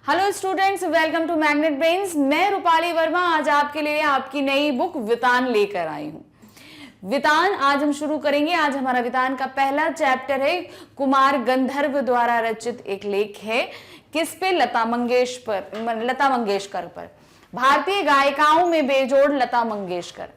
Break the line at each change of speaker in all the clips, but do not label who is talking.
Hello students, welcome to Magnet Brains. मैं रूपाली वर्मा आज आपके लिए आपकी नई बुक वितान लेकर आई हूँ। वितान आज हम शुरू करेंगे। आज हमारा वितान का पहला चैप्टर है, कुमार गंधर्व द्वारा रचित एक लेख है। किस पे? लता मंगेशकर पर। भारतीय गायिकाओं में बेजोड़ लता मंगेशकर।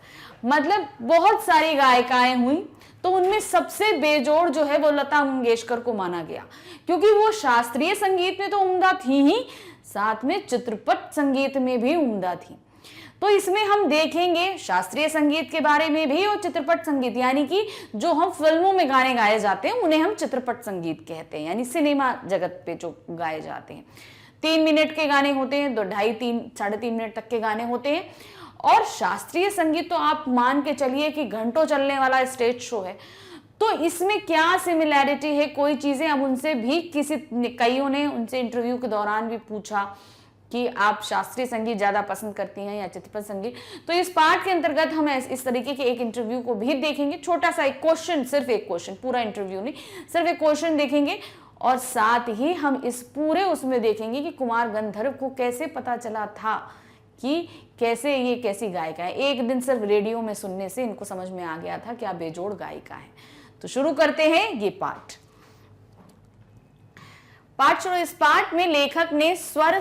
मतलब बहुत सारी गायिकाएं हुई तो उनमें सबसे बेजोड़ जो है वो लता मंगेशकर को माना गया, क्योंकि वो शास्त्रीय संगीत में तो उम्दा थी ही, साथ में चित्रपट संगीत में भी उम्दा थी। तो इसमें हम देखेंगे शास्त्रीय संगीत के बारे में भी और चित्रपट संगीत, यानी कि जो हम फिल्मों में गाने गाए जाते हैं उन्हें हम चित्रपट संगीत कहते हैं, यानी सिनेमा जगत पे जो गाए जाते हैं। 3 मिनट के गाने होते हैं, 2.5, 3.5 मिनट तक के गाने होते हैं। और शास्त्रीय संगीत तो आप मान के चलिए कि घंटों चलने वाला स्टेज शो है। तो इसमें क्या सिमिलैरिटी है, कोई चीजें अब उनसे भी कईयों ने उनसे इंटरव्यू के दौरान भी पूछा कि आप शास्त्रीय संगीत ज्यादा पसंद करती हैं या चित्रपट संगीत। तो इस पार्ट के अंतर्गत हम इस तरीके के एक इंटरव्यू को भी देखेंगे। छोटा सा एक क्वेश्चन, सिर्फ एक क्वेश्चन, पूरा इंटरव्यू नहीं, सिर्फ एक क्वेश्चन देखेंगे। और साथ ही हम इस पूरे उसमें देखेंगे कि कुमार गंधर्व को कैसे पता चला था कि कैसे ये कैसी गायिका है। एक दिन सिर्फ रेडियो में सुनने से इनको समझ में आ गया था क्या बेजोड़ गायिका है। तो शुरू करते हैं ये पाठ शुरू। इस पाठ में लेखक ने स्वर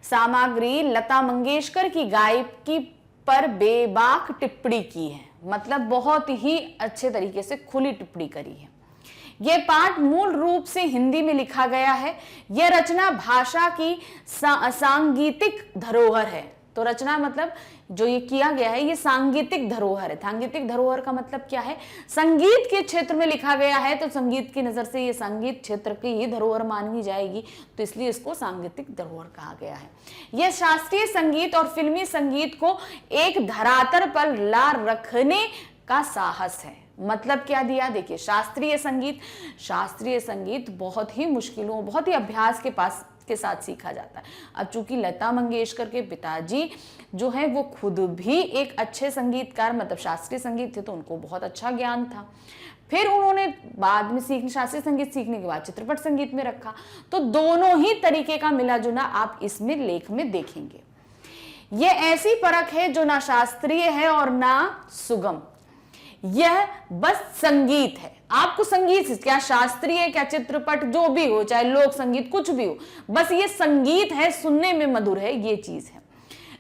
सामग्री लता मंगेशकर की गायकी पर बेबाक टिप्पणी की है। मतलब बहुत ही अच्छे तरीके से खुली टिप्पणी करी है। यह पाठ मूल रूप से हिंदी में लिखा गया है। यह रचना भाषा की सांगीतिक धरोहर है। तो रचना मतलब जो ये किया गया है, ये सांगीतिक धरोहर है। सांगीतिक धरोहर का मतलब क्या है? संगीत के क्षेत्र में लिखा गया है, तो संगीत की नजर से ये संगीत क्षेत्र की ही धरोहर मानी जाएगी, तो इसलिए इसको सांगीतिक धरोहर कहा गया है। यह शास्त्रीय संगीत और फिल्मी संगीत को एक धरातल पर ला रखने का साहस है। मतलब क्या दिया? देखिए, शास्त्रीय संगीत बहुत ही मुश्किलों, बहुत ही अभ्यास के साथ सीखा जाता है। अब चूंकि लता मंगेशकर के पिताजी जो है वो खुद भी एक अच्छे संगीतकार, मतलब शास्त्रीय संगीत थे, तो उनको बहुत अच्छा ज्ञान था। फिर उन्होंने बाद में शास्त्रीय संगीत सीखने के बाद चित्रपट संगीत में रखा। तो दोनों ही तरीके का मिला जुला आप इसमें लेख में देखेंगे। यह ऐसी परख है जो ना शास्त्रीय है और ना सुगम। यह बस संगीत है। आपको संगीत, क्या शास्त्रीय, क्या चित्रपट, जो भी हो, चाहे लोक संगीत, कुछ भी हो, बस ये संगीत है, सुनने में मधुर है, ये चीज है।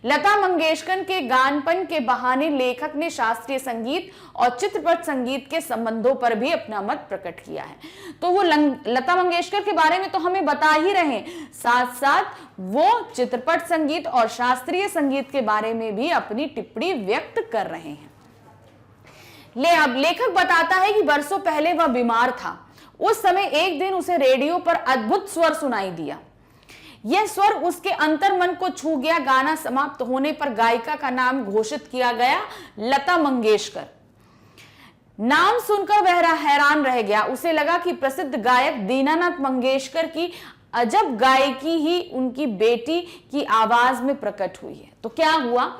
लता मंगेशकर के गानपन के बहाने लेखक ने शास्त्रीय संगीत और चित्रपट संगीत के संबंधों पर भी अपना मत प्रकट किया है। तो वो लता मंगेशकर के बारे में तो हमें बता ही रहे हैं, साथ साथ वो चित्रपट संगीत और शास्त्रीय संगीत के बारे में भी अपनी टिप्पणी व्यक्त कर रहे हैं। अब लेखक बताता है कि बरसों पहले वह बीमार था। उस समय एक दिन उसे रेडियो पर अद्भुत स्वर सुनाई दिया। यह स्वर उसके अंतर्मन को छू गया। गाना समाप्त होने पर गायिका का नाम घोषित किया गया, लता मंगेशकर। नाम सुनकर वह हैरान रह गया। उसे लगा कि प्रसिद्ध गायक दीनानाथ मंगेशकर की अजब गायकी ही उनकी बेटी की आवाज में प्रकट हुई है। तो क्या हुआ?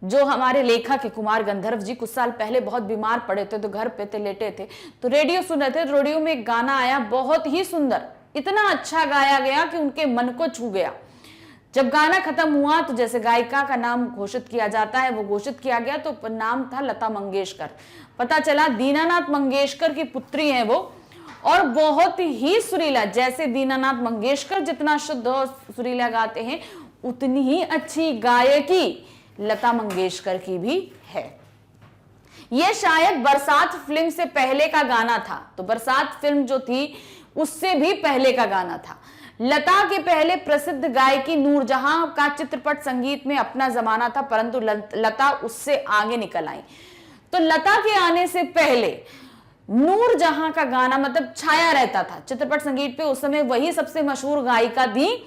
जो हमारे लेखक है कुमार गंधर्व जी, कुछ साल पहले बहुत बीमार पड़े थे, तो घर पे थे, लेटे थे, तो रेडियो सुन रहे थे। रेडियो में एक गाना आया, बहुत ही सुंदर, इतना अच्छा गाया गया कि उनके मन को छू गया। जब गाना खत्म हुआ तो जैसे गायिका का नाम घोषित किया जाता है, वो घोषित किया गया, तो नाम था लता मंगेशकर। पता चला दीनानाथ मंगेशकर की पुत्री है वो, और बहुत ही सुरीला, जैसे दीनानाथ मंगेशकर जितना शुद्ध और सुरीला गाते हैं, उतनी ही अच्छी गायकी लता मंगेशकर की भी है। यह शायद बरसात फिल्म से पहले का गाना था। तो बरसात फिल्म जो थी उससे भी पहले का गाना था। लता के पहले प्रसिद्ध गायकी नूरजहां का चित्रपट संगीत में अपना जमाना था, परंतु लता उससे आगे निकल आई। तो लता के आने से पहले नूरजहां का गाना मतलब छाया रहता था चित्रपट संगीत पे। उस समय वही सबसे मशहूर गायिका थी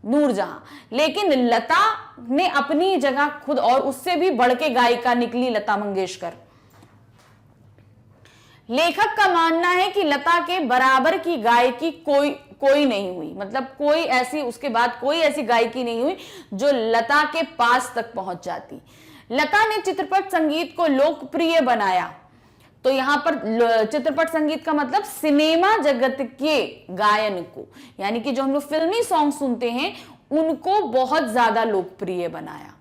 नूरजहां। लेकिन लता ने अपनी जगह खुद, और उससे भी बढ़ के गायिका निकली लता मंगेशकर। लेखक का मानना है कि लता के बराबर की गायकी कोई नहीं हुई। मतलब कोई ऐसी, उसके बाद कोई ऐसी गायकी नहीं हुई जो लता के पास तक पहुंच जाती। लता ने चित्रपट संगीत को लोकप्रिय बनाया। तो यहां पर चित्रपट संगीत का मतलब सिनेमा जगत के गायन को, यानी कि जो हम लोग फिल्मी सॉन्ग सुनते हैं उनको बहुत ज्यादा लोकप्रिय बनाया।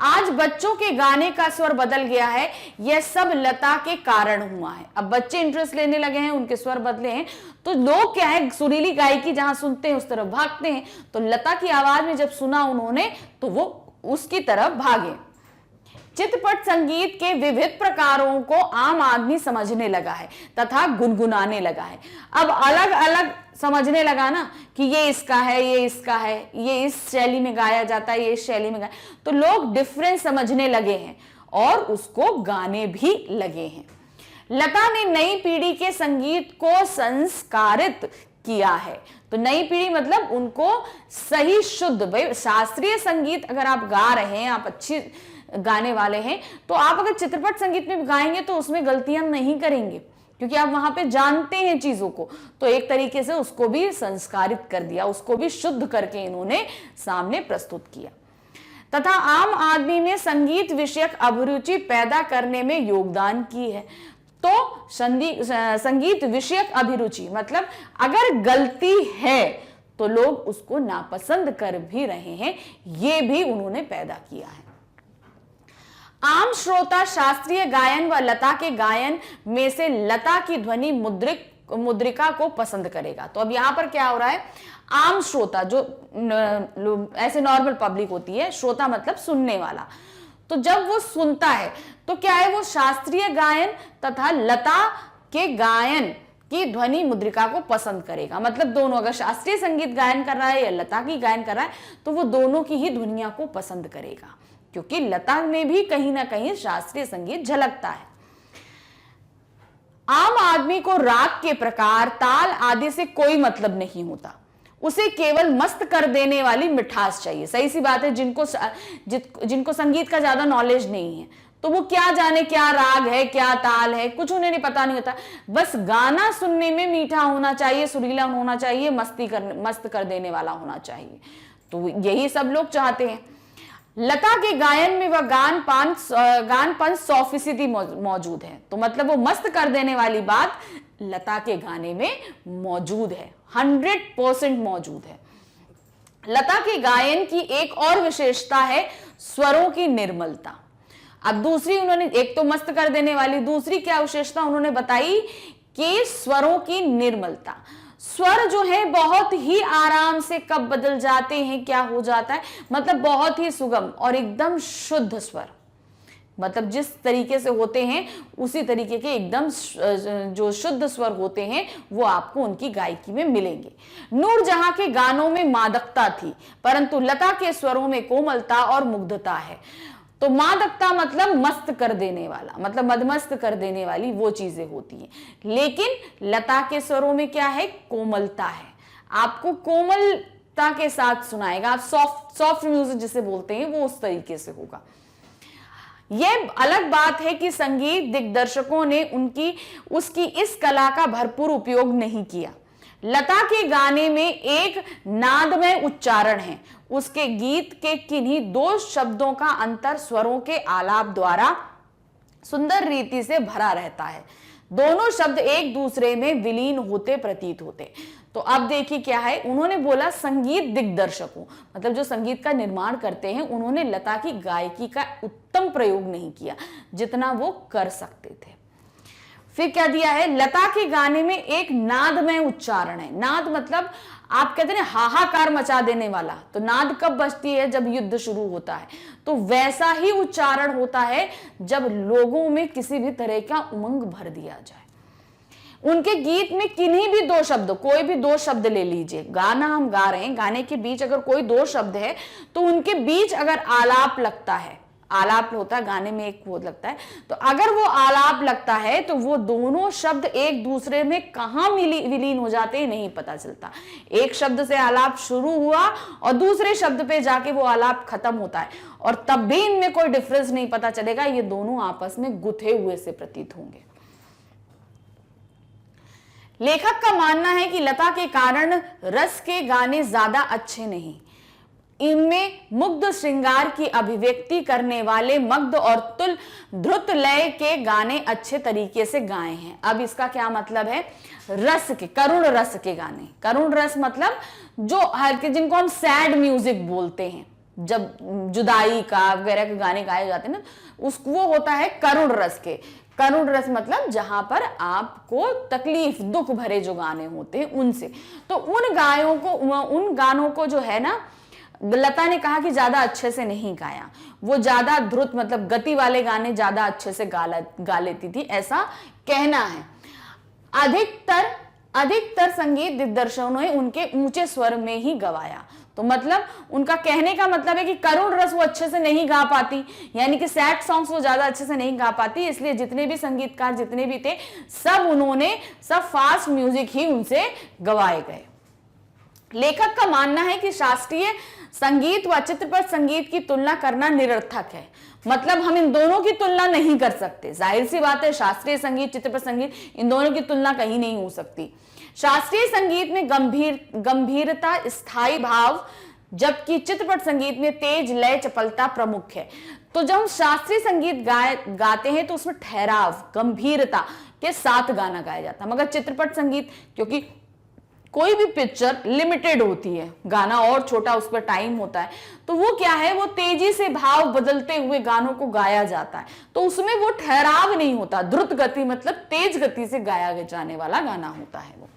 आज बच्चों के गाने का स्वर बदल गया है, यह सब लता के कारण हुआ है। अब बच्चे इंटरेस्ट लेने लगे हैं, उनके स्वर बदले हैं, तो लोग क्या है, सुरीली गायकी जहां सुनते हैं उस तरफ भागते हैं। तो लता की आवाज में जब सुना उन्होंने तो वो उसकी तरफ भागे। चित्रपट संगीत के विविध प्रकारों को आम आदमी समझने लगा है तथा गुनगुनाने लगा है। अब अलग अलग समझने लगा ना कि ये इसका है, ये इसका है, ये इस शैली में गाया जाता है, ये इस शैली में गाया, तो लोग डिफरेंस समझने लगे हैं और उसको गाने भी लगे हैं। लता ने नई पीढ़ी के संगीत को संस्कारित किया है। तो नई पीढ़ी मतलब उनको सही शुद्ध, भाई शास्त्रीय संगीत अगर आप गा रहे हैं, आप अच्छी गाने वाले हैं, तो आप अगर चित्रपट संगीत में गाएंगे तो उसमें गलतियां नहीं करेंगे, क्योंकि आप वहां पे जानते हैं चीजों को। तो एक तरीके से उसको भी संस्कारित कर दिया, उसको भी शुद्ध करके इन्होंने सामने प्रस्तुत किया तथा आम आदमी में संगीत विषयक अभिरुचि पैदा करने में योगदान की है। तो संगीत विषयक अभिरुचि मतलब अगर गलती है तो लोग उसको नापसंद कर भी रहे हैं, ये भी उन्होंने पैदा किया है। आम श्रोता शास्त्रीय गायन व लता के गायन में से लता की ध्वनि मुद्रिका को पसंद करेगा। तो अब यहां पर क्या हो रहा है, आम श्रोता जो ऐसे नॉर्मल पब्लिक होती है, श्रोता मतलब सुनने वाला, तो जब वो सुनता है तो क्या है, वो शास्त्रीय गायन तथा लता के गायन की ध्वनि मुद्रिका को पसंद करेगा। मतलब दोनों, अगर शास्त्रीय संगीत गायन कर रहा है या लता की गायन कर रहा है तो वो दोनों की ही ध्वनिया को पसंद करेगा, क्योंकि लता में भी कहीं ना कहीं शास्त्रीय संगीत झलकता है। आम आदमी को राग के प्रकार, ताल आदि से कोई मतलब नहीं होता, उसे केवल मस्त कर देने वाली मिठास चाहिए। सही सी बात है, जिनको संगीत का ज्यादा नॉलेज नहीं है तो वो क्या जाने क्या राग है, क्या ताल है, कुछ उन्हें नहीं पता नहीं होता। बस गाना सुनने में मीठा होना चाहिए, सुरीला होना चाहिए, मस्त कर देने वाला होना चाहिए। तो यही सब लोग चाहते हैं। लता के गायन में वह गानपान 100% मौजूद है। तो मतलब वो मस्त कर देने वाली बात लता के गाने में मौजूद है, 100% मौजूद है। लता के गायन की एक और विशेषता है स्वरों की निर्मलता। अब दूसरी उन्होंने, एक तो मस्त कर देने वाली, दूसरी क्या विशेषता उन्होंने बताई कि स्वरों की निर्मलता। स्वर जो है बहुत ही आराम से कब बदल जाते हैं, क्या हो जाता है, मतलब बहुत ही सुगम और एकदम शुद्ध स्वर, मतलब जिस तरीके से होते हैं उसी तरीके के एकदम जो शुद्ध स्वर होते हैं वो आपको उनकी गायकी में मिलेंगे। नूरजहां के गानों में मादकता थी, परंतु लता के स्वरों में कोमलता और मुग्धता है। तो मादकता मतलब मस्त कर देने वाला, मतलब मदमस्त कर देने वाली वो चीजें होती हैं, लेकिन लता के स्वरों में क्या है, कोमलता है। आपको कोमलता के साथ सुनाएगा, आप सॉफ्ट म्यूजिक जिसे बोलते हैं वो उस तरीके से होगा। यह अलग बात है कि संगीत दिग्दर्शकों ने उसकी इस कला का भरपूर उपयोग नहीं किया। लता के गाने में एक नादमय उच्चारण है, उसके गीत के किन्हीं 2 शब्दों का अंतर स्वरों के आलाप द्वारा सुंदर रीति से भरा रहता है। दोनों शब्द एक दूसरे में विलीन होते प्रतीत होते। तो अब देखिए क्या है, उन्होंने बोला संगीत दिग्दर्शकों, मतलब जो संगीत का निर्माण करते हैं, उन्होंने लता की गायकी का उत्तम प्रयोग नहीं किया जितना वो कर सकते थे। फिर क्या दिया है, लता के गाने में एक नादमय उच्चारण है। नाद मतलब आप कहते हैं हाहाकार मचा देने वाला, तो नाद कब बजती है, जब युद्ध शुरू होता है। तो वैसा ही उच्चारण होता है जब लोगों में किसी भी तरह का उमंग भर दिया जाए। उनके गीत में किन्हीं भी 2 शब्द, कोई भी 2 शब्द ले लीजिए, गाना हम गा रहे हैं, गाने के बीच अगर कोई 2 शब्द है तो उनके बीच अगर आलाप लगता है, आलाप होता है गाने में एक वो लगता है, तो अगर वो आलाप लगता है तो वो दोनों शब्द एक दूसरे में कहां विलीन हो जाते हैं नहीं पता चलता। एक शब्द से आलाप शुरू हुआ और दूसरे शब्द पे जाके वो आलाप खत्म होता है, और तब भी इनमें कोई डिफरेंस नहीं पता चलेगा, ये दोनों आपस में गुथे हुए से प्रतीत होंगे। लेखक का मानना है कि लता के कारण रस के गाने ज्यादा अच्छे नहीं, इनमें मुग्ध श्रृंगार की अभिव्यक्ति करने वाले मग्ध और तुल ध्रुत लय के गाने अच्छे तरीके से गाए हैं। अब इसका क्या मतलब है, रस के, करुण रस के गाने। करुण रस मतलब जो हल्के, जिनको हम सैड म्यूजिक बोलते हैं, जब जुदाई का वगैरह के गाने गाए जाते हैं ना, वो होता है करुण रस के। करुण रस मतलब जहां पर आपको तकलीफ, दुख भरे जो गाने होते हैं उनसे। तो उन गानों को जो है ना, लता ने कहा कि ज्यादा अच्छे से नहीं गाया। वो ज्यादा द्रुत मतलब गति वाले गाने ज्यादा अच्छे से गा लेती थी, ऐसा कहना है। अधिकतर संगीत दिग्दर्शकों ने उनके ऊंचे स्वर में ही गवाया। तो मतलब उनका कहने का मतलब है कि करुण रस वो अच्छे से नहीं गा पाती, यानी कि सैड सॉन्ग्स वो ज्यादा अच्छे से नहीं गा पाती, इसलिए जितने भी संगीतकार जितने भी थे सब फास्ट म्यूजिक ही उनसे गवाए गए। लेखक का मानना है कि शास्त्रीय संगीत व चित्रपट संगीत की तुलना करना निरर्थक है। मतलब हम इन दोनों की तुलना नहीं कर सकते। जाहिर सी बात है, शास्त्रीय संगीत, चित्रपट संगीत, इन दोनों की तुलना कहीं नहीं हो सकती। शास्त्रीय संगीत में गंभीरता, स्थायी भाव, जबकि चित्रपट संगीत में तेज लय, चपलता प्रमुख है। तो जब हम शास्त्रीय संगीत गाते हैं तो उसमें ठहराव, गंभीरता के साथ गाना गाया जाता है। मगर चित्रपट संगीत, क्योंकि कोई भी पिक्चर लिमिटेड होती है, गाना और छोटा उस पर टाइम होता है, तो वो क्या है, वो तेजी से भाव बदलते हुए गानों को गाया जाता है, तो उसमें वो ठहराव नहीं होता। द्रुत गति मतलब तेज गति से गाया जाने वाला गाना होता है वो।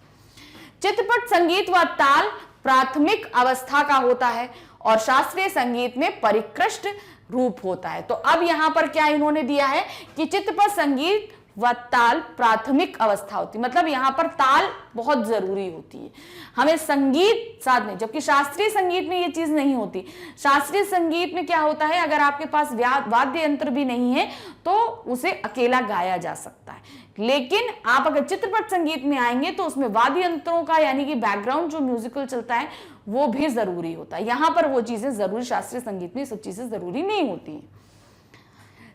चित्रपट संगीत व ताल प्राथमिक अवस्था का होता है और शास्त्रीय संगीत में परिष्कृत रूप होता है। तो अब यहां पर क्या इन्होंने दिया है कि चित्रपट संगीत व ताल प्राथमिक अवस्था होती है, मतलब यहां पर ताल बहुत जरूरी होती है, हमें संगीत साथ में, जबकि शास्त्रीय संगीत में ये चीज नहीं होती। शास्त्रीय संगीत में क्या होता है, अगर आपके पास वाद्य यंत्र भी नहीं है तो उसे अकेला गाया जा सकता है, लेकिन आप अगर चित्रपट संगीत में आएंगे तो उसमें वाद्य यंत्रों का, यानी कि बैकग्राउंड जो म्यूजिकल चलता है वो भी जरूरी होता है। यहां पर वो चीजें जरूरी, शास्त्रीय संगीत में सब चीजें जरूरी नहीं होती है।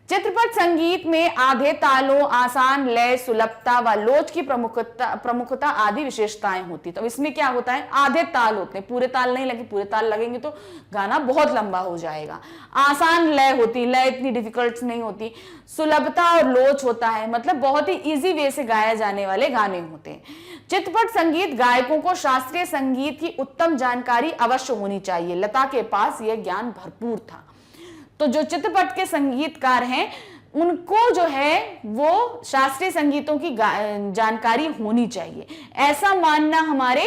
चित्रपट संगीत में आधे तालों, आसान लय, सुलभता व लोच की प्रमुखता आदि विशेषताएं होती। तो इसमें क्या होता है, आधे ताल होते हैं, पूरे ताल नहीं लगे, पूरे ताल लगेंगे तो गाना बहुत लंबा हो जाएगा। आसान लय होती, लय इतनी डिफिकल्ट नहीं होती। सुलभता और लोच होता है, मतलब बहुत ही इजी वे से गाया जाने वाले गाने होते हैं। चित्रपट संगीत गायकों को शास्त्रीय संगीत की उत्तम जानकारी अवश्य होनी चाहिए। लता के पास यह ज्ञान भरपूर था। तो जो चित्रपट के संगीतकार हैं उनको जो है वो शास्त्रीय संगीतों की जानकारी होनी चाहिए, ऐसा मानना हमारे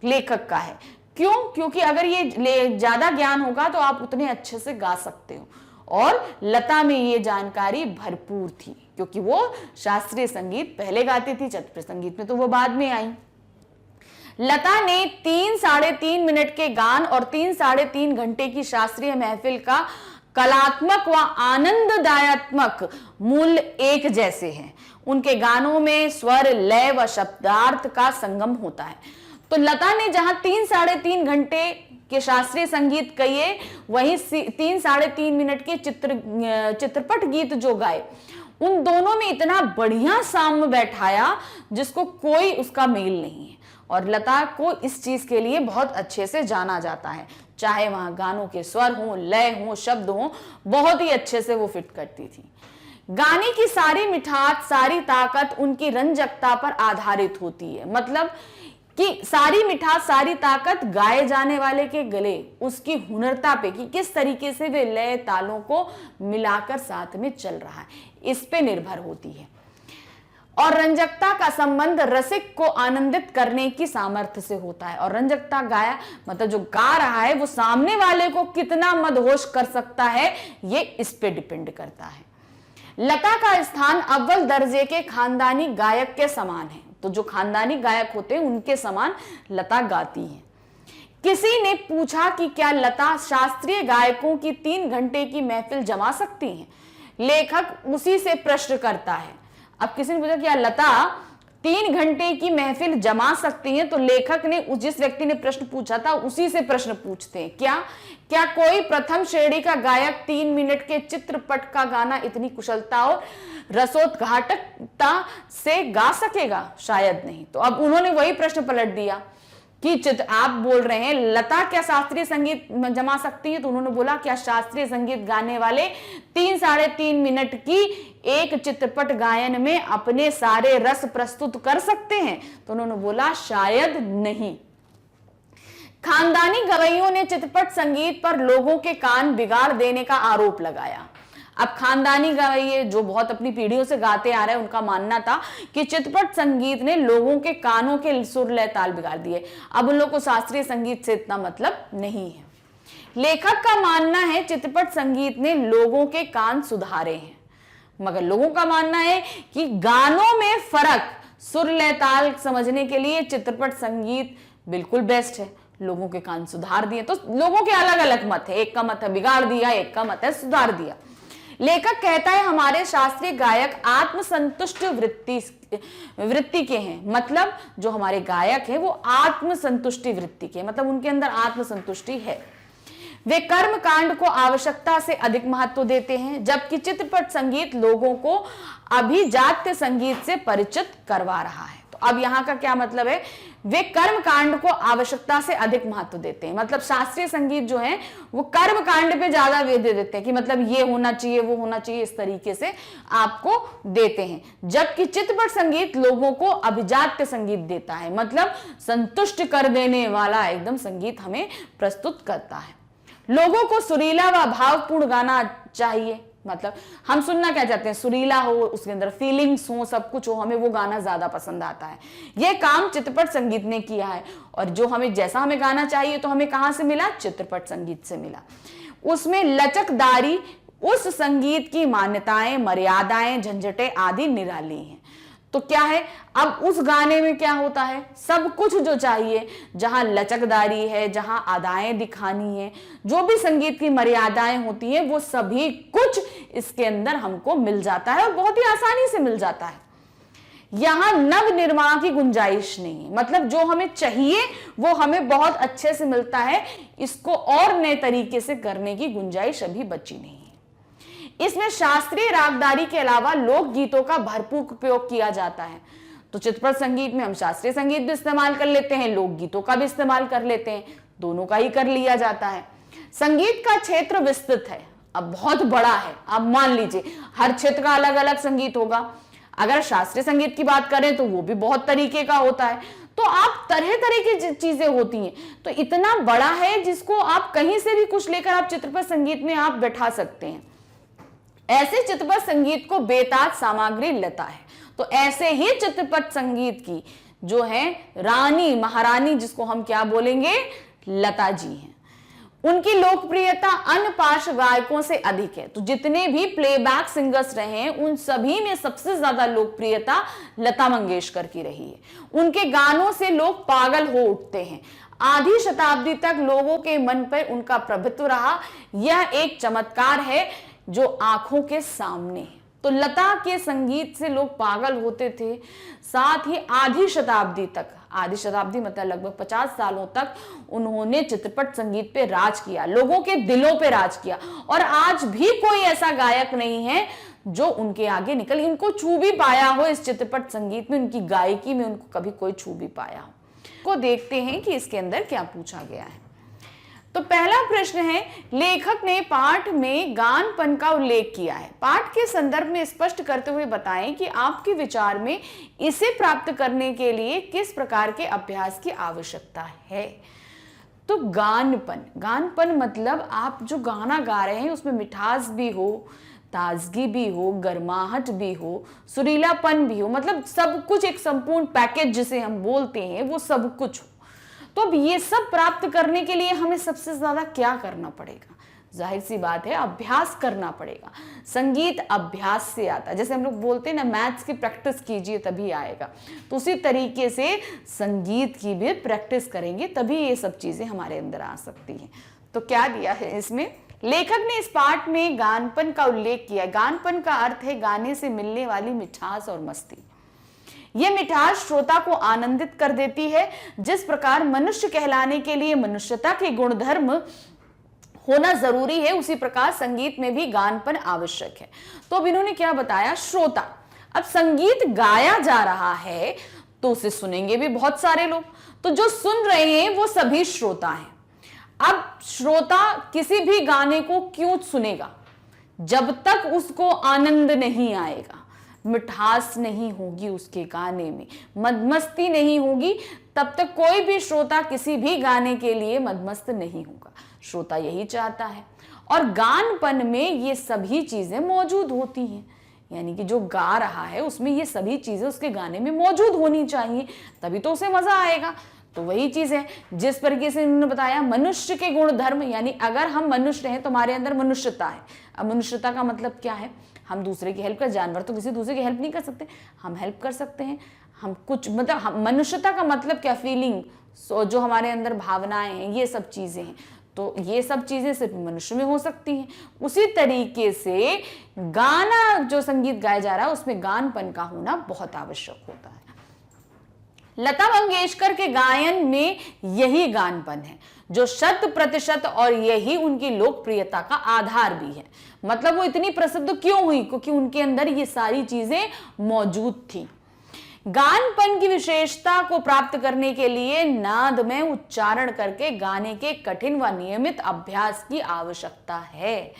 लेखक का है। क्यों? क्योंकि अगर ये ज्यादा ज्ञान होगा तो आप उतने अच्छे से गा सकते हो, और लता में ये जानकारी भरपूर थी क्योंकि वो शास्त्रीय संगीत पहले गाती थी, चित्रपट संगीत में तो वो बाद में आई। लता ने 3-3.5 मिनट के गान और 3-3.5 घंटे की शास्त्रीय महफिल का कलात्मक व आनंददायक मूल्य एक जैसे हैं। उनके गानों में स्वर, लय व शब्दार्थ का संगम होता है। तो लता ने जहां 3-3.5 घंटे के शास्त्रीय संगीत कहिए, वहीं 3-3.5 मिनट के चित्रपट गीत जो गाए, उन दोनों में इतना बढ़िया साम्य बैठाया जिसको कोई उसका मेल नहीं है। और लता को इस चीज के लिए बहुत अच्छे से जाना जाता है, चाहे वहां गानों के स्वर हो, लय हो, शब्द हो, बहुत ही अच्छे से वो फिट करती थी। गाने की सारी मिठास, सारी ताकत उनकी रंजकता पर आधारित होती है, मतलब कि सारी मिठास, सारी ताकत गाए जाने वाले के गले, उसकी हुनरता पे कि किस तरीके से वे लय तालों को मिलाकर साथ में चल रहा है, इस पे निर्भर होती है। और रंजकता का संबंध रसिक को आनंदित करने की सामर्थ्य से होता है। और रंजकता गाया मतलब जो गा रहा है वो सामने वाले को कितना मदहोश कर सकता है, ये इस पे डिपेंड करता है। लता का स्थान अव्वल दर्जे के खानदानी गायक के समान है। तो जो खानदानी गायक होते हैं उनके समान लता गाती हैं। किसी ने पूछा कि क्या लता शास्त्रीय गायकों की 3 घंटे की महफिल जमा सकती हैं? लेखक उसी से प्रश्न करता है। अब किसी ने पूछा क्या लता 3 घंटे की महफिल जमा सकती हैं? तो लेखक ने जिस व्यक्ति ने प्रश्न पूछा था उसी से प्रश्न पूछते हैं, क्या कोई प्रथम श्रेणी का गायक 3 मिनट के चित्रपट का गाना इतनी कुशलता और रसोद्घाटकता से गा सकेगा? शायद नहीं। तो अब उन्होंने वही प्रश्न पलट दिया कि आप बोल रहे हैं लता क्या शास्त्रीय संगीत जमा सकती है, तो उन्होंने बोला क्या शास्त्रीय संगीत गाने वाले 3-3.5 मिनट की एक चित्रपट गायन में अपने सारे रस प्रस्तुत कर सकते हैं, तो उन्होंने बोला शायद नहीं। खानदानी गवैयों ने चित्रपट संगीत पर लोगों के कान बिगाड़ देने का आरोप लगाया। अब खानदानी गवैये जो बहुत अपनी पीढ़ियों से गाते आ रहे हैं, उनका मानना था कि चित्रपट संगीत ने लोगों के कानों के सुर लय ताल बिगाड़ दिए। अब उन लोगों को शास्त्रीय संगीत से इतना मतलब नहीं है। लेखक का मानना है चित्रपट संगीत ने लोगों के कान सुधारे हैं, मगर लोगों का मानना है कि गानों में फर्क, सुर लय ताल समझने के लिए चित्रपट संगीत बिल्कुल बेस्ट है, लोगों के कान सुधार दिए। तो लोगों के अलग अलग मत है, एक का मत है बिगाड़ दिया, एक का मत है सुधार दिया। लेखक कहता है हमारे शास्त्रीय गायक आत्मसंतुष्ट वृत्ति के हैं, मतलब जो हमारे गायक हैं वो आत्मसंतुष्टि वृत्ति के, मतलब उनके अंदर आत्मसंतुष्टि है। वे कर्म कांड को आवश्यकता से अधिक महत्व देते हैं, जबकि चित्रपट संगीत लोगों को अभिजात्य संगीत से परिचित करवा रहा है। तो अब यहाँ का क्या मतलब है, वे कर्म कांड को आवश्यकता से अधिक महत्व देते हैं, मतलब शास्त्रीय संगीत जो है वो कर्म कांड पे ज्यादा वे दे देते हैं कि मतलब ये होना चाहिए वो होना चाहिए, इस तरीके से आपको देते हैं। जबकि चित्रपट संगीत लोगों को अभिजात्य संगीत देता है, मतलब संतुष्ट कर देने वाला एकदम संगीत हमें प्रस्तुत करता है। लोगों को सुरीला व भावपूर्ण गाना चाहिए, मतलब हम सुनना क्या चाहते हैं, सुरीला हो, उसके अंदर फीलिंग्स हो, सब कुछ हो, हमें वो गाना ज्यादा पसंद आता है। यह काम चित्रपट संगीत ने किया है, और जो हमें जैसा हमें गाना चाहिए तो हमें कहां से मिला, चित्रपट संगीत से मिला। उसमें लचकदारी, उस संगीत की मान्यताएं, मर्यादाएं, झंझटें आदि निराली हैं। तो क्या है, अब उस गाने में क्या होता है, सब कुछ जो चाहिए, जहां लचकदारी है, जहां अदाएं दिखानी है, जो भी संगीत की मर्यादाएं होती हैं, वो सभी कुछ इसके अंदर हमको मिल जाता है और बहुत ही आसानी से मिल जाता है। यहां नव निर्माण की गुंजाइश नहीं है, मतलब जो हमें चाहिए वो हमें बहुत अच्छे से मिलता है, इसको और नए तरीके से करने की गुंजाइश अभी बची नहीं है। इसमें शास्त्रीय रागदारी के अलावा लोक गीतों का भरपूर उपयोग किया जाता है। तो चित्रपट संगीत में हम शास्त्रीय संगीत भी इस्तेमाल कर लेते हैं, लोक गीतों का भी इस्तेमाल कर लेते हैं, दोनों का ही कर लिया जाता है। संगीत का क्षेत्र विस्तृत है, अब बहुत बड़ा है। अब मान लीजिए हर क्षेत्र का अलग अलग संगीत होगा। अगर शास्त्रीय संगीत की बात करें तो वो भी बहुत तरीके का होता है, तो आप तरह तरह की चीजें होती हैं। तो इतना बड़ा है जिसको आप कहीं से भी कुछ लेकर आप चित्रपट संगीत में आप बैठा सकते हैं। ऐसे चित्रपट संगीत को बेताज सामग्री लता है। तो ऐसे ही चित्रपट संगीत की जो है रानी, महारानी, जिसको हम क्या बोलेंगे, लता जी हैं। उनकी लोकप्रियता अन्य पार्श्व गायकों से अधिक है। तो जितने भी प्लेबैक सिंगर्स रहे हैं उन सभी में सबसे ज्यादा लोकप्रियता लता मंगेशकर की रही है। उनके गानों से लोग पागल हो उठते हैं। आधी शताब्दी तक लोगों के मन पर उनका प्रभुत्व रहा। यह एक चमत्कार है जो आंखों के सामने है। तो लता के संगीत से लोग पागल होते थे, साथ ही आधी शताब्दी तक, आधी शताब्दी मतलब लगभग 50 सालों तक उन्होंने चित्रपट संगीत पे राज किया, लोगों के दिलों पे राज किया। और आज भी कोई ऐसा गायक नहीं है जो उनके आगे निकल, इनको छू भी पाया हो इस चित्रपट संगीत में, उनकी गायकी में उनको कभी कोई छू भी पाया हो। को देखते हैं कि इसके अंदर क्या पूछा गया है। तो पहला प्रश्न है, लेखक ने पाठ में गानपन का उल्लेख किया है। पाठ के संदर्भ में स्पष्ट करते हुए बताएं कि आपके विचार में इसे प्राप्त करने के लिए किस प्रकार के अभ्यास की आवश्यकता है। तो गानपन, गानपन मतलब आप जो गाना गा रहे हैं उसमें मिठास भी हो, ताजगी भी हो, गर्माहट भी हो, सुरीलापन भी हो, मतलब सब कुछ एक संपूर्ण पैकेज जिसे हम बोलते हैं वो सब कुछ हो। तो अब ये सब प्राप्त करने के लिए हमें सबसे ज्यादा क्या करना पड़ेगा? जाहिर सी बात है, अभ्यास करना पड़ेगा। संगीत अभ्यास से आता है, जैसे हम लोग बोलते हैं ना, मैथ्स की प्रैक्टिस कीजिए तभी आएगा। तो उसी तरीके से संगीत की भी प्रैक्टिस करेंगे तभी ये सब चीजें हमारे अंदर आ सकती हैं। तो क्या दिया है इसमें, लेखक ने इस पाठ में गानपन का उल्लेख किया। गानपन का अर्थ है गाने से मिलने वाली मिठास और मस्ती। यह मिठास श्रोता को आनंदित कर देती है। जिस प्रकार मनुष्य कहलाने के लिए मनुष्यता के गुणधर्म होना जरूरी है, उसी प्रकार संगीत में भी गानपन आवश्यक है। तो अब इन्होंने क्या बताया, श्रोता। अब संगीत गाया जा रहा है तो उसे सुनेंगे भी बहुत सारे लोग। तो जो सुन रहे हैं वो सभी श्रोता हैं। अब श्रोता किसी भी गाने को क्यों सुनेगा? जब तक उसको आनंद नहीं आएगा, मिठास नहीं होगी उसके गाने में, मदमस्ती नहीं होगी, तब तक कोई भी श्रोता किसी भी गाने के लिए मदमस्त नहीं होगा। श्रोता यही चाहता है, और गानपन में ये सभी चीजें मौजूद होती हैं, यानी कि जो गा रहा है उसमें ये सभी चीजें उसके गाने में मौजूद होनी चाहिए, तभी तो उसे मजा आएगा। तो वही चीज है जिस तरीके से उन्होंने बताया, मनुष्य के गुण धर्म, यानी अगर हम मनुष्य हैं तो हमारे अंदर मनुष्यता है। अब मनुष्यता का मतलब क्या है? हम दूसरे की हेल्प कर, जानवर तो किसी दूसरे की हेल्प नहीं कर सकते, हम हेल्प कर सकते हैं। हम कुछ मतलब मनुष्यता का मतलब क्या? फीलिंग, जो हमारे अंदर भावनाएं हैं, ये सब चीजें हैं। तो ये सब चीजें सिर्फ मनुष्य में हो सकती हैं। उसी तरीके से गाना, जो संगीत गाया जा रहा है उसमें गानपन का होना बहुत आवश्यक होता है। लता मंगेशकर के गायन में यही गानपन है जो 100%, और यही उनकी लोकप्रियता का आधार भी है। मतलब वो इतनी प्रसिद्ध क्यों हुई? क्योंकि उनके अंदर ये सारी चीजें मौजूद थी। गानपन की विशेषता को प्राप्त करने के लिए नाद में उच्चारण करके गाने के कठिन व नियमित अभ्यास की आवश्यकता है।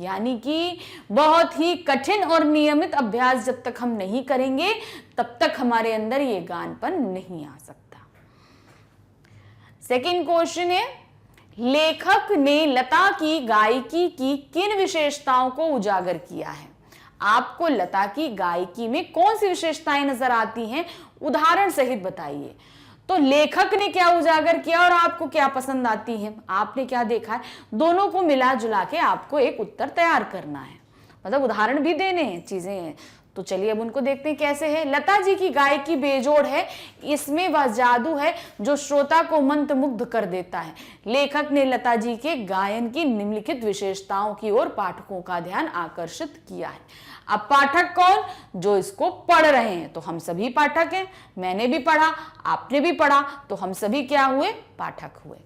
यानी कि बहुत ही कठिन और नियमित अभ्यास जब तक हम नहीं करेंगे तब तक हमारे अंदर ये गानपन नहीं आ सकता। सेकंड क्वेश्चन है, लेखक ने लता की गायकी की किन विशेषताओं को उजागर किया है? आपको लता की गायकी में कौन सी विशेषताएं नजर आती हैं? उदाहरण सहित बताइए। तो लेखक ने क्या उजागर किया और आपको क्या पसंद आती है, आपने क्या देखा है, दोनों को मिला जुला के आपको एक उत्तर तैयार करना है। मतलब उदाहरण भी देने हैं, चीजें हैं। तो चलिए अब उनको देखते हैं कैसे है। लता जी की गायकी बेजोड़ है, इसमें वह जादू है जो श्रोता को मंत्रमुग्ध कर देता है। लेखक ने लता जी के गायन की निम्नलिखित विशेषताओं की ओर पाठकों का ध्यान आकर्षित किया है। अब पाठक कौन? जो इसको पढ़ रहे हैं। तो हम सभी पाठक हैं, मैंने भी पढ़ा, आपने भी पढ़ा, तो हम सभी क्या हुए? पाठक हुए।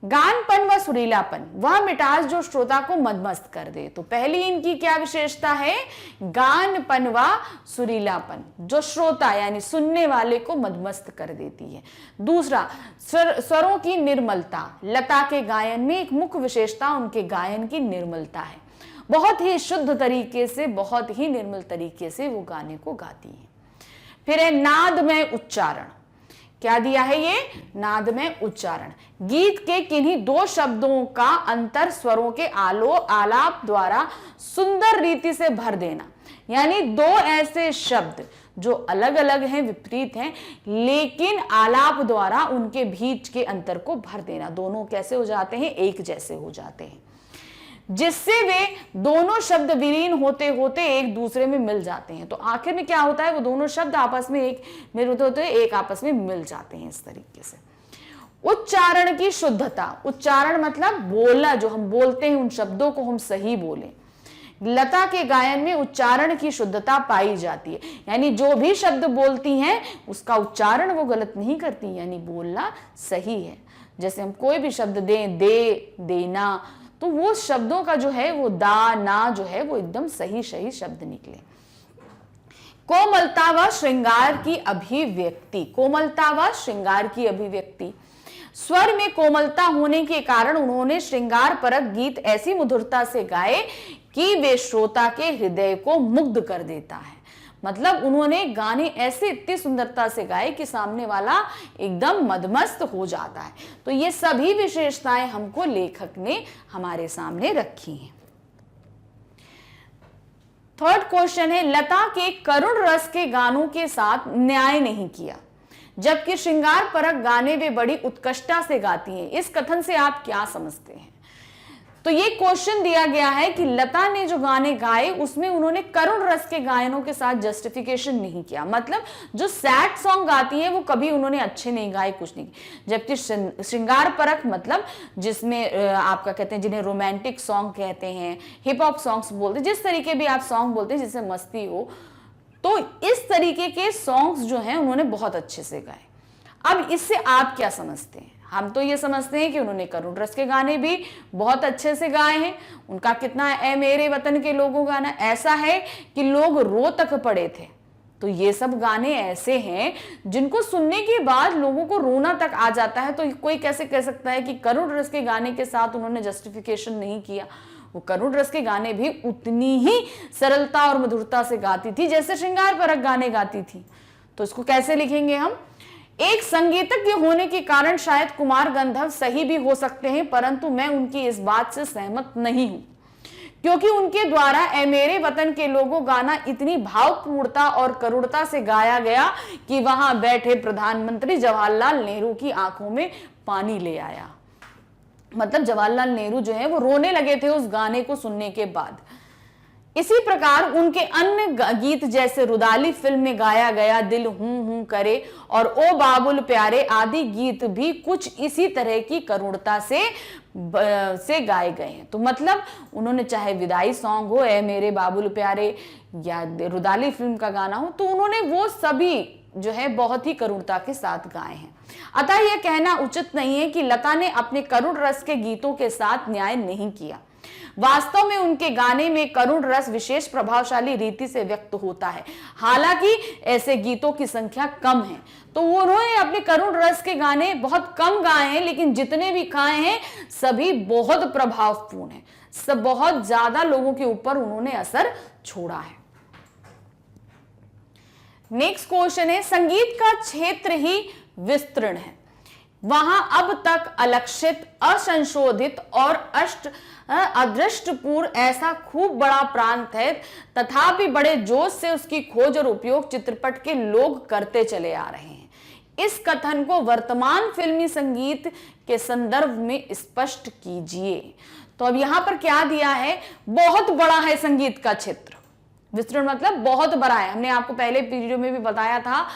गानपन व सुरीलापन, वह मिठास जो श्रोता को मदमस्त कर दे। तो पहली इनकी क्या विशेषता है? गानपन व सुरीलापन, जो श्रोता यानी सुनने वाले को मदमस्त कर देती है। दूसरा, स्वरों की निर्मलता। लता के गायन में एक मुख्य विशेषता उनके गायन की निर्मलता है। बहुत ही शुद्ध तरीके से, बहुत ही निर्मल तरीके से वो गाने को गाती है। फिर है नादमय उच्चारण। क्या दिया है ये? नादमय उच्चारण। गीत के किन्हीं दो शब्दों का अंतर स्वरों के आलाप द्वारा सुंदर रीति से भर देना। यानी दो ऐसे शब्द जो अलग अलग हैं, विपरीत हैं, लेकिन आलाप द्वारा उनके बीच के अंतर को भर देना। दोनों कैसे हो जाते हैं? एक जैसे हो जाते हैं, जिससे वे दोनों शब्द विलीन होते होते एक दूसरे में मिल जाते हैं। तो आखिर में क्या होता है? वो दोनों शब्द आपस में एक मिल होते एक आपस में मिल जाते हैं इस तरीके से। उच्चारण की शुद्धता। उच्चारण मतलब बोलना, जो हम बोलते हैं उन शब्दों को हम सही बोलें। लता के गायन में उच्चारण की शुद्धता पाई जाती है, यानी जो भी शब्द बोलती हैं उसका उच्चारण वो गलत नहीं करती, यानी बोलना सही है। जैसे हम कोई भी शब्द दें, दे, देना, तो वो शब्दों का जो है वो दा, ना जो है वो एकदम सही सही शब्द निकले। कोमलता व श्रृंगार की अभिव्यक्ति। कोमलता व श्रृंगार की अभिव्यक्ति। स्वर में कोमलता होने के कारण उन्होंने श्रृंगार परक गीत ऐसी मधुरता से गाए कि वे श्रोता के हृदय को मुग्ध कर देता है। मतलब उन्होंने गाने ऐसे इतनी सुंदरता से गाए कि सामने वाला एकदम मदमस्त हो जाता है। तो ये सभी विशेषताएं हमको लेखक ने हमारे सामने रखी हैं। थर्ड क्वेश्चन है, लता के करुण रस के गानों के साथ न्याय नहीं किया, जबकि श्रृंगार परक गाने वे बड़ी उत्कृष्टता से गाती हैं। इस कथन से आप क्या समझते हैं? तो ये क्वेश्चन दिया गया है कि लता ने जो गाने गाए उसमें उन्होंने करुण रस के गायनों के साथ जस्टिफिकेशन नहीं किया। मतलब जो सैड सॉन्ग गाती है वो कभी उन्होंने अच्छे नहीं गाए, कुछ नहीं। जबकि श्रृंगार परक मतलब जिसमें आपका कहते हैं, जिन्हें रोमांटिक सॉन्ग कहते हैं, हिप हॉप सॉन्ग्स बोलते हैं, जिस तरीके भी आप सॉन्ग बोलते हैं जिससे मस्ती हो, तो इस तरीके के सॉन्ग्स जो हैं उन्होंने बहुत अच्छे से गाए। अब इससे आप क्या समझते हैं? हम तो ये समझते हैं कि उन्होंने करुण रस के गाने भी बहुत अच्छे से गाए हैं। उनका कितना ए मेरे वतन के लोगों गाना ऐसा है कि लोग रो तक पड़े थे। तो ये सब गाने ऐसे हैं जिनको सुनने के बाद लोगों को रोना तक आ जाता है। तो कोई कैसे कह सकता है कि करुण रस के गाने के साथ उन्होंने जस्टिफिकेशन नहीं किया। वो करुण रस के गाने भी उतनी ही सरलता और मधुरता से गाती थी जैसे श्रृंगार परक गाने गाती थी। तो इसको कैसे लिखेंगे हम? एक संगीतज्ञ होने के कारण शायद कुमार गंधर्व सही भी हो सकते हैं, परंतु मैं उनकी इस बात से सहमत नहीं हूं, क्योंकि उनके द्वारा ए मेरे वतन के लोगों गाना इतनी भावपूर्णता और करुणता से गाया गया कि वहां बैठे प्रधानमंत्री जवाहरलाल नेहरू की आंखों में पानी ले आया। मतलब जवाहरलाल नेहरू जो है वो रोने लगे थे उस गाने को सुनने के बाद। इसी प्रकार उनके अन्य गीत जैसे रुदाली फिल्म में गाया गया दिल हूं करे और ओ बाबुल प्यारे आदि गीत भी कुछ इसी तरह की करुणता से गाए गए हैं। तो मतलब उन्होंने चाहे विदाई सॉन्ग हो, ए मेरे बाबुल प्यारे, या रुदाली फिल्म का गाना हो, तो उन्होंने वो सभी जो है बहुत ही करुणता के साथ गाए हैं। अतः यह कहना उचित नहीं है कि लता ने अपने करुण रस के गीतों के साथ न्याय नहीं किया। वास्तव में उनके गाने में करुण रस विशेष प्रभावशाली रीति से व्यक्त होता है। हालांकि ऐसे गीतों की संख्या कम है, तो उन्होंने अपने करुण रस के गाने बहुत कम गाए हैं, लेकिन जितने भी गाए हैं सभी बहुत प्रभावपूर्ण हैं, सब बहुत ज्यादा लोगों के ऊपर उन्होंने असर छोड़ा है। नेक्स्ट क्वेश्चन है, संगीत का क्षेत्र ही विस्तृण है, वहां अब तक अलक्षित, असंशोधित और अदृष्टपूर्ण ऐसा खूब बड़ा प्रांत है, तथापि बड़े जोश से उसकी खोज और उपयोग चित्रपट के लोग करते चले आ रहे हैं। इस कथन को वर्तमान फिल्मी संगीत के संदर्भ में स्पष्ट कीजिए। तो अब यहां पर क्या दिया है? बहुत बड़ा है संगीत का क्षेत्र, विस्तृण मतलब बहुत बड़ा है। हमने आपको पहले वीडियो में भी बताया था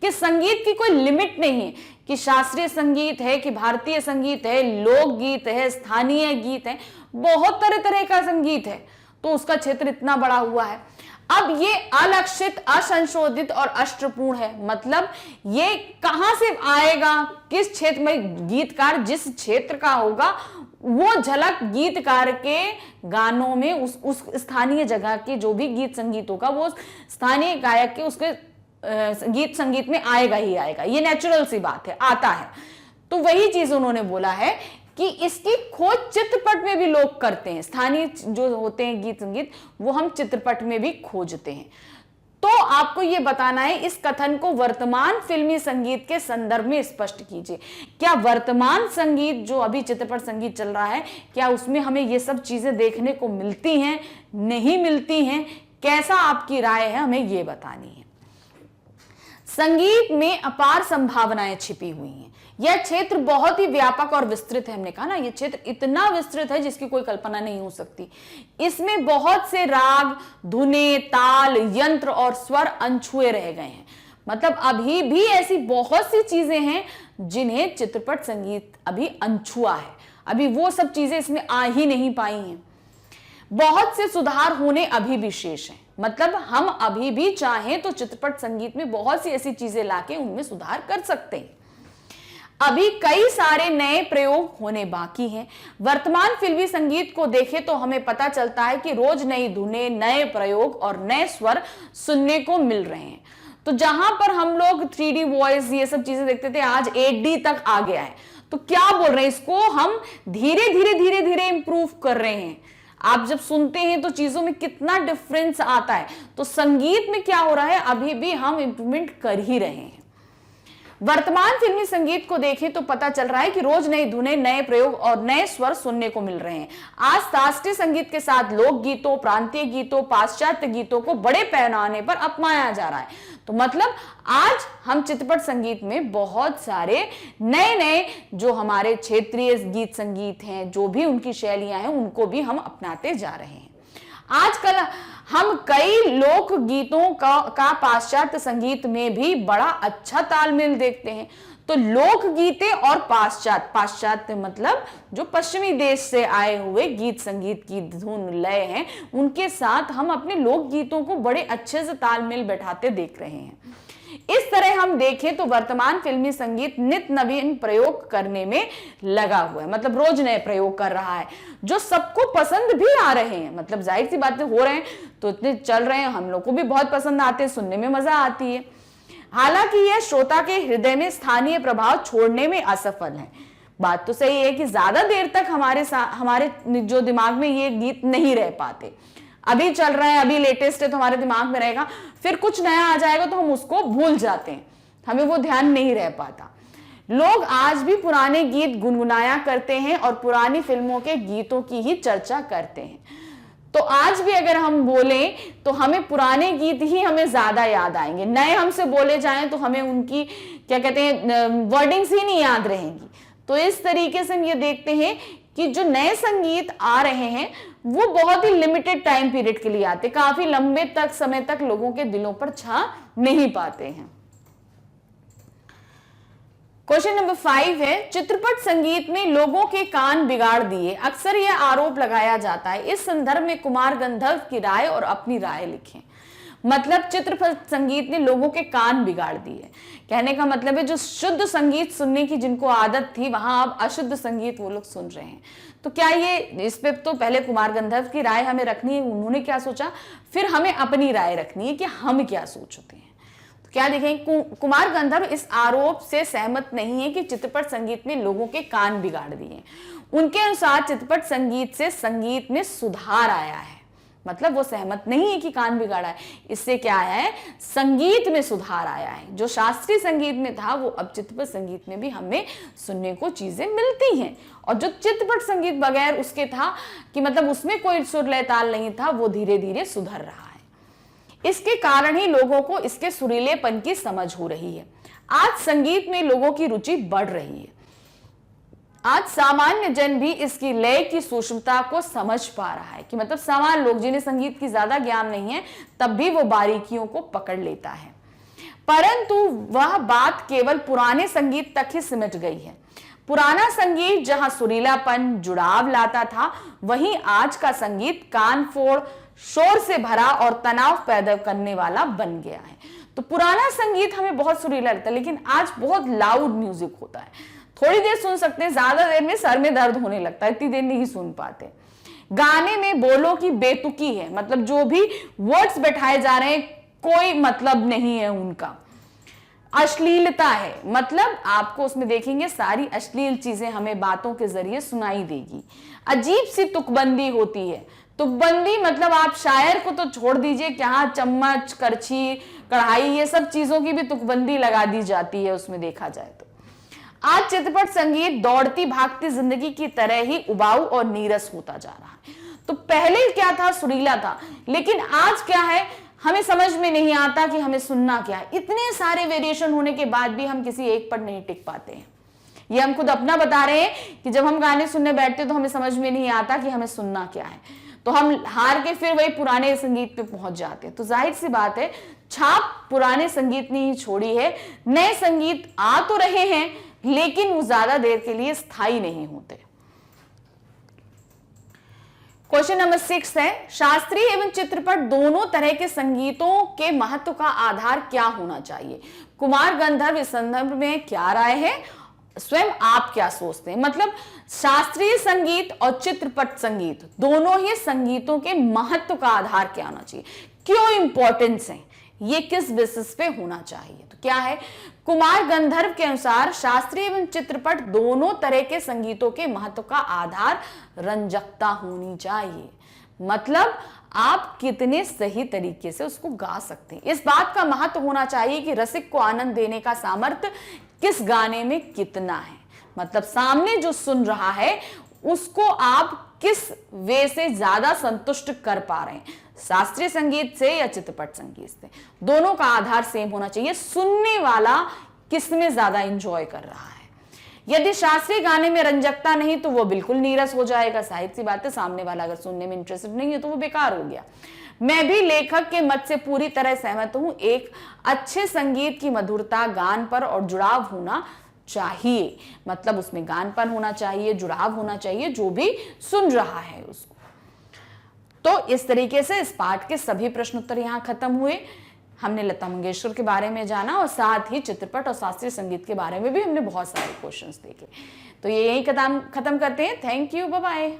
कि संगीत की कोई लिमिट नहीं है, कि शास्त्रीय संगीत है, कि भारतीय संगीत है, लोकगीत है, स्थानीय गीत है, बहुत तरह तरह का संगीत है, तो उसका क्षेत्र इतना बड़ा हुआ है। अब ये अलक्षित, असंशोधित और अष्टपूर्ण है, मतलब ये कहां से आएगा, किस क्षेत्र में, गीतकार जिस क्षेत्र का होगा वो झलक गीतकार के गानों में उस स्थानीय जगह के जो भी गीत संगीत होगा वो स्थानीय गायक के उसके गीत संगीत में आएगा ही आएगा, ये नेचुरल सी बात है, आता है। तो वही चीज उन्होंने बोला है कि इसकी खोज चित्रपट में भी लोग करते हैं, स्थानीय जो होते हैं गीत संगीत वो हम चित्रपट में भी खोजते हैं। तो आपको यह बताना है इस कथन को वर्तमान फिल्मी संगीत के संदर्भ में स्पष्ट कीजिए। क्या वर्तमान संगीत जो अभी चित्रपट संगीत चल रहा है, क्या उसमें हमें ये सब चीजें देखने को मिलती हैं, नहीं मिलती हैं? कैसा आपकी राय है, हमें ये बतानी है। संगीत में अपार संभावनाएं छिपी हुई हैं। यह क्षेत्र बहुत ही व्यापक और विस्तृत है। हमने कहा ना, यह क्षेत्र इतना विस्तृत है जिसकी कोई कल्पना नहीं हो सकती। इसमें बहुत से राग, धुनें, ताल, यंत्र और स्वर अनछुए रह गए हैं। मतलब अभी भी ऐसी बहुत सी चीजें हैं जिन्हें चित्रपट संगीत अभी अनछुआ है, अभी वो सब चीजें इसमें आ ही नहीं पाई हैं। बहुत से सुधार होने अभी भी शेष हैं। मतलब हम अभी भी चाहें तो चित्रपट संगीत में बहुत सी ऐसी चीजें लाके उनमें सुधार कर सकते हैं। अभी कई सारे नए प्रयोग होने बाकी हैं। वर्तमान फिल्मी संगीत को देखें तो हमें पता चलता है कि रोज नई धुनें, नए प्रयोग और नए स्वर सुनने को मिल रहे हैं। तो जहां पर हम लोग 3D वॉइस ये सब चीजें देखते थे, आज 8D तक आ गया है। तो क्या बोल रहे हैं, इसको हम धीरे धीरे इंप्रूव कर रहे हैं। आप जब सुनते हैं तो चीजों में कितना डिफरेंस आता है। तो संगीत में क्या हो रहा है, अभी भी हम इंप्रूवमेंट कर ही रहे हैं। वर्तमान फिल्मी संगीत को देखें तो पता चल रहा है कि रोज नई धुनें, नए प्रयोग और नए स्वर सुनने को मिल रहे हैं। आज शास्त्रीय संगीत के साथ लोक गीतों, प्रांतीय गीतों, पाश्चात्य गीतों को बड़े पैमाने पर अपनाया जा रहा है। तो मतलब आज हम चित्रपट संगीत में बहुत सारे नए नए जो हमारे क्षेत्रीय गीत संगीत हैं, जो भी उनकी शैलियां हैं, उनको भी हम अपनाते जा रहे हैं। आजकल हम कई लोक गीतों का पाश्चात्य संगीत में भी बड़ा अच्छा तालमेल देखते हैं। तो लोक गीतें और पाश्चात्य मतलब जो पश्चिमी देश से आए हुए गीत संगीत की धुन लय हैं, उनके साथ हम अपने लोक गीतों को बड़े अच्छे से तालमेल बैठाते देख रहे हैं। इस तरह हम देखें तो वर्तमान फिल्मी संगीत नित नवीन प्रयोग करने में लगा हुआ है, मतलब रोज नए प्रयोग कर रहा है जो सबको पसंद भी आ रहे हैं। मतलब जाहिर सी बातें हो रहे हैं तो इतने चल रहे हैं, हम लोग को भी बहुत पसंद आते हैं, सुनने में मजा आती है। हालांकि यह श्रोता के हृदय में स्थानीय प्रभाव छोड़ने में असफल है। बात तो सही है कि ज्यादा देर तक हमारे जो दिमाग में ये गीत नहीं रह पाते। अभी चल रहा है, अभी लेटेस्ट है तो हमारे दिमाग में रहेगा, फिर कुछ नया आ जाएगा तो हम उसको भूल जाते हैं, हमें वो ध्यान नहीं रह पाता। लोग आज भी पुराने गीत गुनगुनाया करते हैं और पुरानी फिल्मों के गीतों की ही चर्चा करते हैं। तो आज भी अगर हम बोलें तो हमें पुराने गीत ही हमें ज्यादा याद आएंगे, नए हमसे बोले जाएं तो हमें उनकी क्या कहते हैं वर्डिंग्स ही नहीं याद रहेंगी। तो इस तरीके से हम ये देखते हैं कि जो नए संगीत आ रहे हैं वो बहुत ही लिमिटेड टाइम पीरियड के लिए आते, काफी लंबे तक समय तक लोगों के दिलों पर छा नहीं पाते हैं। क्वेश्चन नंबर 5 है, चित्रपट संगीत में लोगों के कान बिगाड़ दिए, अक्सर यह आरोप लगाया जाता है। इस संदर्भ में कुमार गंधर्व की राय और अपनी राय लिखें। मतलब चित्रपट संगीत ने लोगों के कान बिगाड़ दिए, कहने का मतलब है जो शुद्ध संगीत सुनने की जिनको आदत थी वहां अब अशुद्ध संगीत वो लोग सुन रहे हैं। तो क्या ये, इस पे तो पहले कुमार गंधर्व की राय हमें रखनी है, उन्होंने क्या सोचा, फिर हमें अपनी राय रखनी है कि हम क्या सोचते हैं। तो क्या देखें, कुमार गंधर्व इस आरोप से सहमत नहीं है कि चित्रपट संगीत ने लोगों के कान बिगाड़ दिए। उनके अनुसार चित्रपट संगीत से संगीत में सुधार आया है, मतलब वो सहमत नहीं है कि कान बिगाड़ा है, इससे क्या आया है, संगीत में सुधार आया है। जो शास्त्रीय संगीत में था वो अब चित्रपट संगीत में भी हमें सुनने को चीजें मिलती हैं, और जो चित्रपट संगीत बगैर उसके था कि मतलब उसमें कोई सुर लय ताल नहीं था, वो धीरे धीरे सुधर रहा है। इसके कारण ही लोगों को इसके सुरीलेपन की समझ हो रही है। आज संगीत में लोगों की रुचि बढ़ रही है। आज सामान्य जन भी इसकी लय की सूक्ष्मता को समझ पा रहा है, कि मतलब सामान्य लोग जिन्हें संगीत की ज्यादा ज्ञान नहीं है तब भी वो बारीकियों को पकड़ लेता है। परंतु वह बात केवल पुराने संगीत तक ही सिमट गई है। पुराना संगीत जहां सुरीलापन जुड़ाव लाता था, वहीं आज का संगीत कान फोड़, शोर से भरा और तनाव पैदा करने वाला बन गया है। तो पुराना संगीत हमें बहुत सुरीला लगता है, लेकिन आज बहुत लाउड म्यूजिक होता है, थोड़ी देर सुन सकते हैं, ज्यादा देर में सर में दर्द होने लगता है, इतनी देर नहीं सुन पाते। गाने में बोलों की बेतुकी है, मतलब जो भी वर्ड्स बैठाए जा रहे हैं कोई मतलब नहीं है उनका। अश्लीलता है, मतलब आपको उसमें देखेंगे सारी अश्लील चीजें हमें बातों के जरिए सुनाई देगी। अजीब सी तुकबंदी होती है। तुकबंदी मतलब आप शायर को तो छोड़ दीजिए, क्या चम्मच, करछी, कढ़ाई, ये सब चीजों की भी तुकबंदी लगा दी जाती है उसमें देखा जाए तो। आज चित्रपट संगीत दौड़ती भागती जिंदगी की तरह ही उबाऊ और नीरस होता जा रहा है। तो पहले क्या था, सुरीला था, लेकिन आज क्या है, हमें समझ में नहीं आता कि हमें सुनना क्या है। इतने सारे वेरिएशन होने के बाद भी हम किसी एक पर नहीं टिक पाते हैं। ये हम खुद अपना बता रहे हैं कि जब हम गाने सुनने बैठते तो हमें समझ में नहीं आता कि हमें सुनना क्या है, तो हम हार के फिर वही पुराने संगीत पे पहुंच जाते हैं। तो जाहिर सी बात है, छाप पुराने संगीत ने ही छोड़ी है। नए संगीत आ तो रहे हैं, लेकिन वो ज्यादा देर के लिए स्थायी नहीं होते। क्वेश्चन नंबर 6 है, शास्त्रीय एवं चित्रपट दोनों तरह के संगीतों के महत्व का आधार क्या होना चाहिए? कुमार गंधर्व इस संदर्भ में क्या राय है, स्वयं आप क्या सोचते हैं? मतलब शास्त्रीय संगीत और चित्रपट संगीत दोनों ही संगीतों के महत्व का आधार क्या होना चाहिए, क्यों इंपॉर्टेंस है, ये किस बेसिस पे होना चाहिए? तो क्या है, कुमार गंधर्व के अनुसार शास्त्रीय एवं चित्रपट दोनों तरह के संगीतों के महत्व का आधार रंजकता होनी चाहिए। मतलब आप कितने सही तरीके से उसको गा सकते हैं, इस बात का महत्व होना चाहिए कि रसिक को आनंद देने का सामर्थ्य किस गाने में कितना है। मतलब सामने जो सुन रहा है उसको आप किस वे से ज्यादा संतुष्ट कर पा रहे हैं, शास्त्रीय संगीत से या चित्रपट संगीत से। दोनों का आधार सेम होना चाहिए, सुनने वाला किसमें ज्यादा एंजॉय कर रहा है। यदि शास्त्रीय गाने में रंजकता नहीं तो वो बिल्कुल नीरस हो जाएगा, साहित्य सी बात है, सामने वाला अगर सुनने में इंटरेस्टेड नहीं है तो वो बेकार हो गया। मैं भी लेखक के मत से पूरी तरह सहमत हूं, एक अच्छे संगीत की मधुरता गान पर और जुड़ाव होना चाहिए। मतलब उसमें गानपन होना चाहिए, जुड़ाव होना चाहिए जो भी सुन रहा है उसको। तो इस तरीके से इस पाठ के सभी प्रश्न उत्तर यहां खत्म हुए। हमने लता मंगेशकर के बारे में जाना और साथ ही चित्रपट और शास्त्रीय संगीत के बारे में भी हमने बहुत सारे क्वेश्चंस देखे। तो ये यही खत्म करते हैं। Thank you, bye bye.